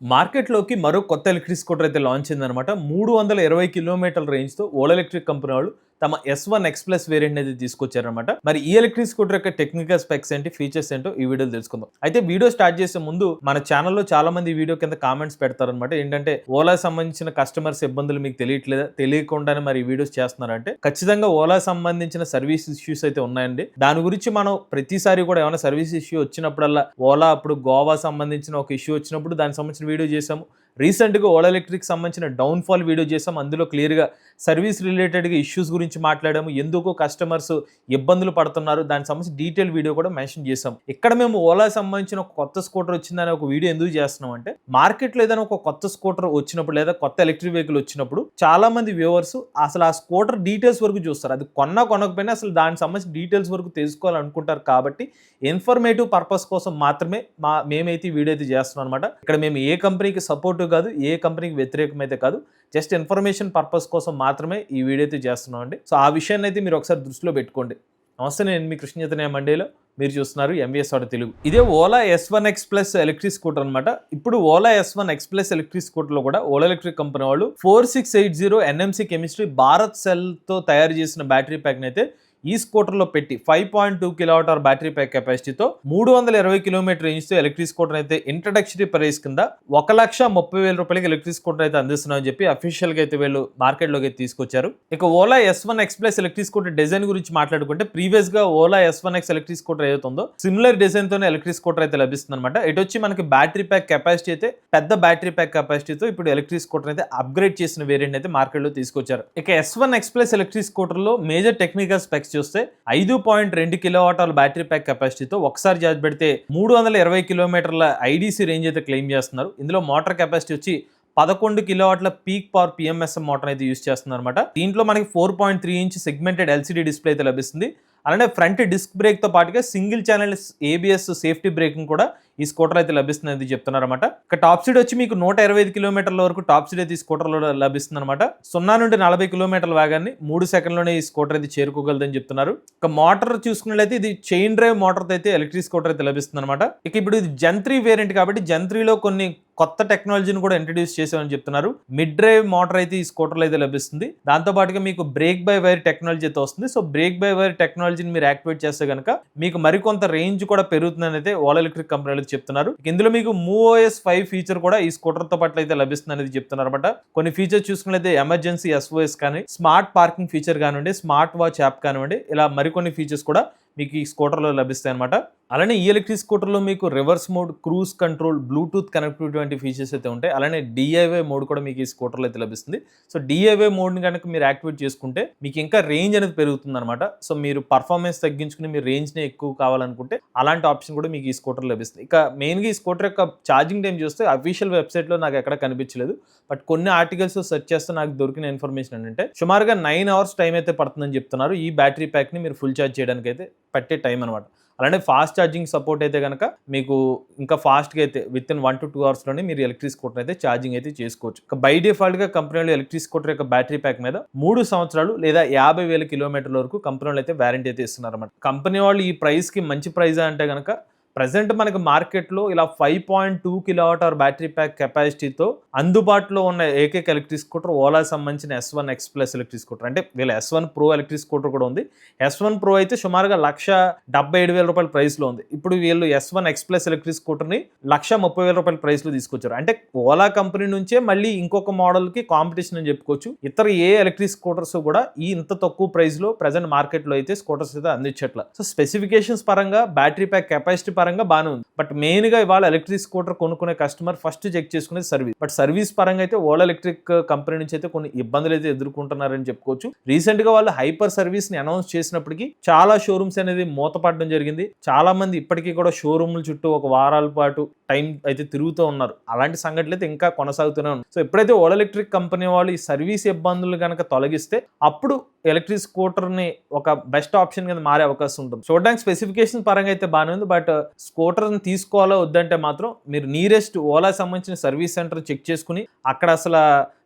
మార్కెట్‌లోకి మరో కొత్త ఎలక్ట్రిక్ స్కూటర్ అయితే లాంచ్ అయిందనమాట. 320 కిలోమీటర్ల రేంజ్‌తో ఓలా ఎలక్ట్రిక్ కంపెనీ వాళ్ళు తమ S1 X ప్లస్ వేరియంట్ అయితే తీసుకొచ్చారనమాట. మరి ఈ ఎలక్ట్రిక్ స్కూటర్ యొక్క టెక్నికల్ స్పెక్స్ ఏంటి, ఫీచర్స్ ఏంటో ఈ వీడియోలో తెలుసుకుందాం. అయితే వీడియో స్టార్ట్ చేసే ముందు మన ఛానల్‌లో చాలా మంది ఈ వీడియో కింద కామెంట్స్ పెడతారనమాట. ఏంటంటే ఓలా సంబంధించిన కస్టమర్స్ ఇబ్బందులు మీకు తెలియట్లేదా, తెలియకుండానే మరి ఈ వీడియోస్ చేస్తున్నారంటే ఖచ్చితంగా ఓలా సంబంధించిన సర్వీస్ ఇష్యూస్ అయితే ఉన్నాయండి. దాని గురించి మనం ప్రతిసారి కూడా ఏమైనా సర్వీస్ ఇష్యూ వచ్చినప్పుడల్లా ఓలా అప్పుడు గోవా సంబంధించిన ఒక ఇష్యూ వచ్చినప్పుడు దానికి సంబంధించిన వీడియో చేసాము. రీసెంట్గా ఓలా ఎలక్ట్రిక్ సంబంధించిన డౌన్ఫాల్ వీడియో చేసాం. అందులో క్లియర్గా సర్వీస్ రిలేటెడ్గా ఇష్యూస్ గురించి మాట్లాడాము, ఎందుకు కస్టమర్స్ ఇబ్బందులు పడుతున్నారు, దానికి సంబంధించి డీటెయిల్ వీడియో కూడా మెన్షన్ చేసాం. ఇక్కడ మేము ఓలా సంబంధించిన ఒక కొత్త స్కూటర్ వచ్చిందని ఒక వీడియో ఎందుకు చేస్తున్నాం అంటే, మార్కెట్లో ఏదైనా ఒక కొత్త స్కూటర్ వచ్చినప్పుడు లేదా కొత్త ఎలక్ట్రిక్ వెహికల్ వచ్చినప్పుడు చాలా మంది వ్యూవర్స్ అసలు ఆ స్కూటర్ డీటెయిల్స్ వరకు చూస్తారు. అది కొనకపోయినా అసలు దానికి సంబంధించిన డీటెయిల్స్ వరకు తెలుసుకోవాలనుకుంటారు. కాబట్టి ఇన్ఫర్మేటివ్ పర్పస్ కోసం మాత్రమే మేమైతే ఈ వీడియో అయితే చేస్తున్నాం అనమాట. ఇక్కడ మేము ఏ కంపెనీకి సపోర్ట్ కాదు, ఏ కంపెనీకి వ్యతిరేకమైతే కాదు, జస్ట్ ఇన్ఫర్మేషన్ పర్పస్ కోసం మాత్రమే ఈ వీడియో అయితే చేస్తున్నాం అండి. సో ఆ విషయాన్ని అయితే మీరు ఒకసారి దృష్టిలో పెట్టుకోండి. నమస్తే, నేను మీ కృష్ణ చైతన్య మండేలో, మీరు చూస్తున్నారు ఎంవీఎస్ ఆటో తెలుగు. ఇదే Ola S1 X plus electric scooter అనమాట. ఇప్పుడు Ola S1 X plus electric scooter లో కూడా ఓలా ఎలక్ట్రిక్ కంపెనీ వాళ్ళు 4680 NMC కెమిస్ట్రీ భారత్ సెల్ తో తయారు చేసిన బ్యాటరీ ప్యాక్ అయితే ఈ స్కూటర్ లో పెట్టి 5.2 kWh బ్యాటరీ ప్యాక్ కెపాసిటీతో 320 కిలోమీటర్ రేంజ్ తో ఎలక్ట్రిక్ స్కూటర్ అయితే ఇంట్రడక్షనరీ ప్రైస్ కింద 1,30,000 రూపాయలకి ఎలక్ట్రిక్ స్కూటర్ అయితే అందిస్తున్నామని చెప్పి అఫీషియల్ గా అయితే వీళ్ళు మార్కెట్ లోకి అయితే తీసుకొచ్చారు. ఇక Ola S1 X plus electric scooter design గురించి మాట్లాడుకుంటే, ప్రీవియస్ గా Ola S1 X electric scooter ఏదైతుందో సిమిలర్ డిజైన్ తోనే ఎలక్ట్రిక్ స్కూటర్ అయితే లభిస్తుంది అనమాట. ఇటు వచ్చి మనకి బ్యాటరీ ప్యాక్ కెపాసిటీ అయితే పెద్ద బ్యాటరీ ప్యాక్ కెపాసిటీతో ఇప్పుడు ఎలక్ట్రిక్ స్కూటర్ అయితే అప్గ్రేడ్ చేసిన వేరియంట్ అయితే మార్కెట్ లో తీసుకొచ్చారు. ఇక S1 X plus electric scooter లో మేజర్ టెక్నికల్ స్పెక్స్ చూస్తే 5.2 kWh బ్యాటరీ ప్యాక్ కెపాసిటీతో ఒకసారి ఛార్జ్ పెడితే 320 కిలోమీటర్ల ఐడీసీ రేంజ్ అయితే క్లెయిమ్ చేస్తున్నారు. ఇందులో మోటార్ కెపాసిటీ వచ్చి 11 కిలోవాట్ల పీక్ పవర్ PMSM మోటార్ అయితే యూస్ చేస్తున్నారు అనమాట. దీంట్లో మనకి 4.3 ఇంచ్ సెగ్మెంటెడ్ LCD డిస్ప్లే అయితే లభిస్తుంది. అలానే ఫ్రంట్ డిస్క్ బ్రేక్ తో పాటుగా single channel ABS safety breaking కూడా ఈ స్కూటర్ అయితే లభిస్తుంది అని చెప్తున్నారు అనమాట. ఇక టాప్ స్పీడ్ వచ్చి మీకు 125 కిలోమీటర్ల వరకు టాప్ స్పీడ్ అయితే ఈ స్కూటర్ లో లభిస్తుంది అనమాట. 0 నుండి 40 కిలోమీటర్ల వేగాన్ని 3 సెకండ్లోనే ఈ స్కూటర్ అయితే చేరుకోగలదని చెప్తున్నారు. ఇక మోటార్ చూసుకున్నట్లయితే ఇది చైన్ డ్రైవ్ మోటార్ అయితే ఎలక్ట్రిక్ స్కూటర్ అయితే లభిస్తుంది అనమాట. ఇక ఇప్పుడు ఇది Gen 3 వేరియంట్ కాబట్టి Gen 3లో కొన్ని కొత్త టెక్నాలజీని కూడా ఇంట్రడ్యూస్ చేసామని చెప్తున్నారు. మిడ్ డ్రైవ్ మోటార్ అయితే ఈ స్కూటర్లో అయితే లభిస్తుంది. దాంతో పాటుగా మీకు బ్రేక్ బై వైర్ టెక్నాలజీ అయితే వస్తుంది. సో బ్రేక్ బై వైర్ టెక్నాలజీని మీరు యాక్టివేట్ చేస్తే కనుక మీకు మరికొంత రేంజ్ కూడా పెరుగుతుందని అయితే ఓలా ఎలక్ట్రిక్ కంపెనీ చెప్తున్నారు. ఇందులో మీకు MOOS 5 ఫీచర్ కూడా ఈ స్కూటర్ తో పాటు అయితే లభిస్తుంది అనేది చెప్తున్నారు అనమాట. కొన్ని ఫీచర్స్ చూసుకున్నట్లయితే ఎమర్జెన్సీ SOS కానీ, స్మార్ట్ పార్కింగ్ ఫీచర్ కానివ్వండి, స్మార్ట్ వాచ్ యాప్ కానివ్వండి, ఇలా మరికొన్ని ఫీచర్స్ కూడా మీకు ఈ స్కూటర్లో లభిస్తాయి అనమాట. అలానే ఈ ఎలక్ట్రిక్ స్కూటర్లో మీకు reverse mode, cruise control, Bluetooth connectivity వంటి ఫీచర్స్ అయితే ఉంటాయి. అలానే DIY మోడ్ కూడా మీకు ఈ స్కూటర్లో అయితే లభిస్తుంది. సో DIY మోడ్ని కనుక మీరు యాక్టివేట్ చేసుకుంటే మీకు ఇంకా రేంజ్ అనేది పెరుగుతుంది అనమాట. సో మీరు పర్ఫార్మెన్స్ తగ్గించుకుని మీరు రేంజ్ని ఎక్కువ కావాలనుకుంటే అలాంటి ఆప్షన్ కూడా మీకు ఈ స్కూటర్ లభిస్తుంది. ఇక మెయిన్గా ఈ స్కూటర్ యొక్క ఛార్జింగ్ టైం చూస్తే అఫీషియల్ వెబ్సైట్లో నాకు ఎక్కడ కనిపించలేదు. బట్ కొన్ని ఆర్టికల్స్ సెర్చ్ చేస్తే నాకు దొరికిన ఇన్ఫర్మేషన్ ఏంటంటే సుమారుగా 9 అవర్స్ టైం అయితే పడుతుందని చెప్తున్నారు ఈ బ్యాటరీ ప్యాక్ని మీరు ఫుల్ ఛార్జ్ చేయడానికి అయితే పట్టే టైం అనమాట. అలానే ఫాస్ట్ ఛార్జింగ్ సపోర్ట్ అయితే కనుక మీకు ఇంకా ఫాస్ట్గా అయితే విత్ ఇన్ 1 to 2 అవర్స్లోనే మీరు ఎలక్ట్రిక్ స్కూటర్ అయితే ఛార్జింగ్ అయితే చేసుకోవచ్చు. బై డిఫాల్ట్గా కంపెనీలో ఎలక్ట్రిక్ స్కూటర్ యొక్క బ్యాటరీ ప్యాక్ మీద 3 సంవత్సరాలు లేదా 50,000 కిలోమీటర్ల వరకు కంపెనీలు అయితే వారంటీ అయితే ఇస్తున్నారు అన్నమాట. కంపెనీ వాళ్ళు ఈ ప్రైస్కి మంచి ప్రైజ్ అంటే కనుక ప్రజెంట్ మనకి మార్కెట్లో ఇలా 5.2 kWh బ్యాటరీ ప్యాక్ కెపాసిటీతో అందుబాటులో ఉన్న ఏకైక ఎలక్ట్రిక్ స్కూటర్ ఓలా సంబంధించిన S1 X plus electric scooter. అంటే వీళ్ళ S1 Pro ఎలక్ట్రిక్ స్కూటర్ కూడా ఉంది. S1 Pro అయితే సుమారుగా 1,77,000 రూపాయల ప్రైస్లో ఉంది. ఇప్పుడు వీళ్ళు S1 X ప్లస్ ఎలక్ట్రిక్ స్కూటర్ని 1,30,000 రూపాయల ప్రైస్లో తీసుకొచ్చారు. అంటే ఓలా కంపెనీ నుంచే మళ్ళీ ఇంకొక మోడల్కి కాంపిటీషన్ అని చెప్పుకోవచ్చు. ఇతర ఏ ఎలక్ట్రిక్ స్కూటర్స్ కూడా ఈ ఇంత తక్కువ ప్రైస్లో ప్రజెంట్ మార్కెట్లో అయితే స్కూటర్స్ అయితే అందించట్ల. సో స్పెసిఫికేషన్స్ పరంగా బ్యాటరీ ప్యాక్ కెపాసిటీ పరంగా బాగానే ఉంది. బట్ మెయిన్ గా ఇవాళ ఎలక్ట్రిక్ స్కూటర్ కొనుక్కునే కస్టమర్ ఫస్ట్ చెక్ చేసుకునేది సర్వీస్. బట్ సర్వీస్ పరంగా అయితే ఓలా ఎలక్ట్రిక్ కంపెనీ నుంచి అయితే కొన్ని ఇబ్బందులు అయితే ఎదుర్కొంటున్నారని చెప్పుకోవచ్చు. రీసెంట్ గా వాళ్ళు హైపర్ సర్వీస్ ని అనౌన్స్ చేసినప్పటికీ చాలా షోరూమ్స్ అనేది మూతపడడం జరిగింది. చాలా మంది ఇప్పటికీ కూడా షోరూమ్ల చుట్టూ ఒక వారాల పాటు టైం అయితే తిరుగుతూ ఉన్నారు. అలాంటి సంఘటనలు అయితే ఇంకా కొనసాగుతూనే ఉన్నాయి. సో ఎప్పుడైతే ఓలా ఎలక్ట్రిక్ కంపెనీ వాళ్ళు ఈ సర్వీస్ ఇబ్బందులు కనుక తొలగిస్తే అప్పుడు ఎలక్ట్రిక్ స్కూటర్ ని ఒక బెస్ట్ ఆప్షన్ కింద మారే అవకాశం ఉంటుంది. చూడడానికి స్పెసిఫికేషన్ పరంగా అయితే బాగానే ఉంది. బట్ స్కూటర్ని తీసుకోవాలో వద్దంటే మాత్రం మీరు నియరెస్ట్ ఓలా సంబంధించిన సర్వీస్ సెంటర్ చెక్ చేసుకుని అక్కడ అసలు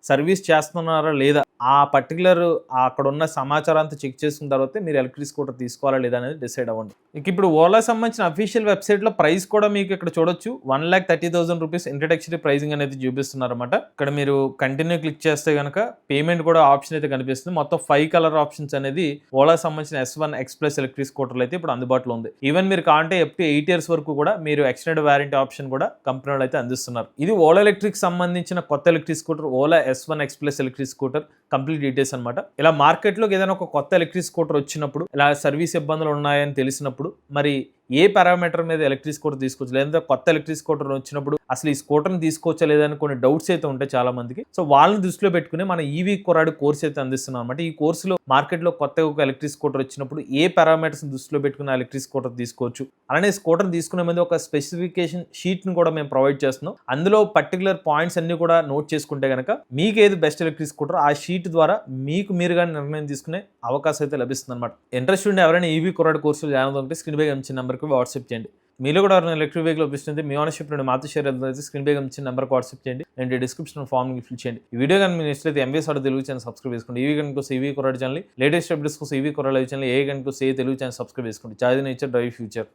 సర్వీస్ చేస్తున్నారా లేదా ఆ పర్టికులర్ అక్కడ ఉన్న సమాచారం అంతా చెక్ చేసుకున్న తర్వాత మీరు ఎలక్ట్రిక్ స్కూటర్ తీసుకోవాలా లేదా అనేది డిసైడ్ అవ్వండి. ఇక ఇప్పుడు ఓలా సంబంధించిన అఫీషియల్ వెబ్సైట్లో ప్రైస్ కూడా మీకు ఇక్కడ చూడొచ్చు. 1,30,000 రూపీస్ ఇంట్రడక్టరీ ప్రైసింగ్ అనేది చూపిస్తున్నారన్నమాట. ఇక్కడ మీరు కంటిన్యూ క్లిక్ చేస్తే కనుక పేమెంట్ కూడా ఆప్షన్ అయితే కనిపిస్తుంది. మొత్తం 5 కలర్ ఆప్షన్స్ అనేది ఓలా సంబంధించిన S1 X+ ఎలక్ట్రిక్ స్కూటర్లు అయితే ఇప్పుడు అందుబాటులో ఉంది. ఈవెన్ మీరు కాంటే అప్ టు 8 ఇయర్స్ వరకు కూడా మీరు ఎక్స్టెండెడ్ వారంటీ ఆప్షన్ కూడా కంపెనీ వాళ్ళు అయితే అందిస్తున్నారు. ఇది ఓలా ఎలక్ట్రిక్ సంబంధించిన కొత్త electric scooter Ola S1 X+ electric scooter complete details అనమాట. ఇలా మార్కెట్లోకి ఏదైనా ఒక కొత్త ఎలక్ట్రిక్ స్కూటర్ వచ్చినప్పుడు, ఇలా సర్వీస్ ఇబ్బందులు ఉన్నాయని తెలిసినప్పుడు మరి ఏ పారామీటర్ మీద ఎలక్ట్రిక్ స్కూటర్ తీసుకోవచ్చు, లేదంటే కొత్త ఎలక్ట్రిక్ స్కూటర్ వచ్చినప్పుడు అసలు ఈ స్కూటర్ని తీసుకోవచ్చా లేదని కొన్ని డౌట్స్ అయితే ఉంటాయి చాలా మందికి. సో వాళ్ళని దృష్టిలో పెట్టుకుని మన ఈవీ కొరాడు కోర్స్ అయితే అందిస్తున్నాం అనమాట. ఈ కోర్సులో మార్కెట్లో కొత్తగా ఒక ఎలక్ట్రిక్ స్కూటర్ వచ్చినప్పుడు ఏ పారామీటర్స్ దృష్టిలో పెట్టుకుని ఎలక్ట్రిక్ స్కూటర్ తీసుకోవచ్చు, అలానే స్కూటర్ తీసుకునే ముందు ఒక స్పెసిఫికేషన్ షీట్ ని కూడా మేము ప్రొవైడ్ చేస్తున్నాం. అందులో పర్టికులర్ పాయింట్స్ అన్ని కూడా నోట్ చేసుకుంటే కనుక మీకు ఏది బెస్ట్ ఎలక్ట్రిక్ స్కూటర్ ఆ షీట్ ద్వారా మీకు మీరుగా నిర్ణయం తీసుకునే అవకాశం అయితే లభిస్తుంది అనమాట. ఇంట్రెస్ట్ ఉండి ఎవరైనా ఈవీ కొరాడు కోర్సులు జాయిన్ అవుతుంటే స్క్రీన్ పై ఇచ్చిన నెంబర్కి వాట్సాప్ చేయండి. మీలో కూడా ఎవరైనా ఎలక్ట్రిక్ వెహికల్ ఉపయోగిస్తుంది మీ ఓనర్షిప్ నుండి మాతో షేర్ అయితే స్క్రీన్ పై ఇచ్చిన నెంబర్కి వాట్సాప్ చేయండి. నేను డిస్క్రిప్షన్ ఫామ్ ఫిల్ చేయండి. ఈ వీడియో కానీ మీరు ఇష్టమైతే ఎంబీఎస్ ఆడ తెలుగు ఛానల్ సబ్స్క్రైబ్ చేసుకోండి. ఈవీ గన్ కోసం ఈవీ కొరాడు ఛానల్, లేటెస్ట్ అప్డేట్స్ కోసం ఈవీ కొరాడు లైవ్ ఛానల్, ఏ గన్ కోసం ఏ తెలుగు ఛానల్ సబ్స్క్రైబ్ చేసుకోండి. Charge nature drive future.